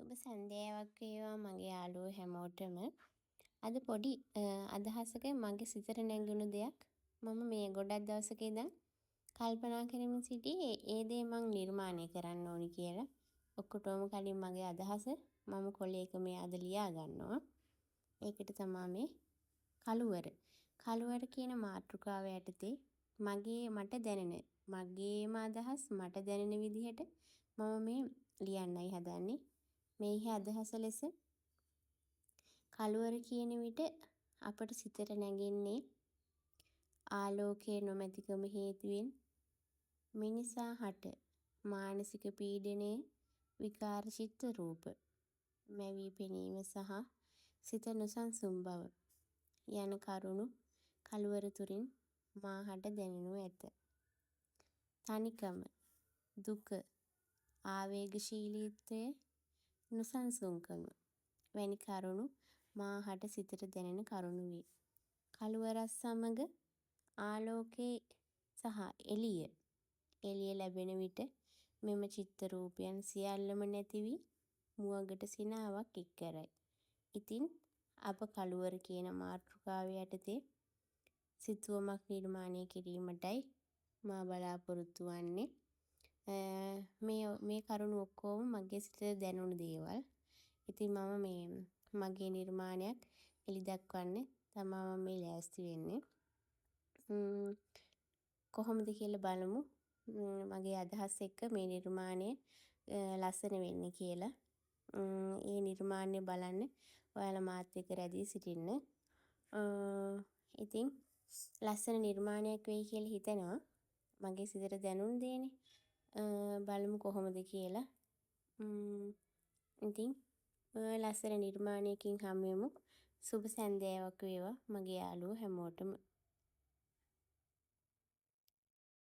සුබ සන්ධ්‍යාවක් වේවා මගේ යාළුවෝ හැමෝටම. අද පොඩි අදහසක මගේ සිතට නැගුණු දෙයක් මම මේ ගොඩක් දවසක ඉඳන් කල්පනා කරමින් සිටියේ ඒ දේ මං නිර්මාණය කරන්න ඕනි කියලා. ඔක්කොටම කලින් මගේ අදහස මම කොලයක මේ අද ලියා ගන්නවා. ඒකට තමයි මේ කළුවර. කළුවර කියන මාතෘකාව යටතේ මට දැනෙන මගේම අදහස් මට දැනෙන විදිහට මම මේ ලියන්නයි හදන්නේ. මේහි අදහස ලෙස කළුවර කියන විට අපට සිතට නැගෙන්නේ ආලෝකයේ නොමැතිකම හේතුවෙන් මිනිසා හට මානසික පීඩනයේ විකාර චිත්ත රූප මැවී පෙනීම සහ සිත නොසන්සුන් බව යන කරුණු කළුවර තුරින් මාහට දැනෙනු ඇත. තනිකම, දුක, ආවේගශීලීත්වය, නොසන්සුන්කම වැනි කරුණු මාහට සිතට දැනෙන කරුණු වේ. කළුවරත් සමග ආලෝකයේ සහ එළිය ලැබෙන විට මෙම චිත්ත රූපයන් සියල්ලම නැති වී මුවගට සිනාවක් එක් කරයි. ඉතින් අප කළුවර කියන මාතෘකාව යටතේ සිතුවමක් නිර්මාණය කිරීමටයි මා බලාපොරොත්තු වන්නේ. මේ කරුණු ඔක්කොම මගේ සිතට දැනුණු දේවල්. ඉතින් මම මගේ නිර්මාණයක් එළි දක්වන්න තමා මම මේ ලෑස්ති වෙන්නේ. කොහොමද කියලා බලමු. මගේ අදහස් එක්ක මේ නිර්මාණය ලස්සන වෙන්නේ කියලා. ඒ නිර්මාණය බලන්න ඔයාලා මාත් එක්ක රැඳී සිටින්න. ඉතින් ලස්සන නිර්මාණයක් වෙයි කියලා හිතනවා. මගේ සිතට දැනුණු දේනේ. බලමු කොහොමද කියලා. ඉතින් ලස්සන නිර්මාණයකින් හමු වෙමු. සුබ සන්ධ්‍යාවක් වේවා මගේ යාළුවෝ හැමෝටම.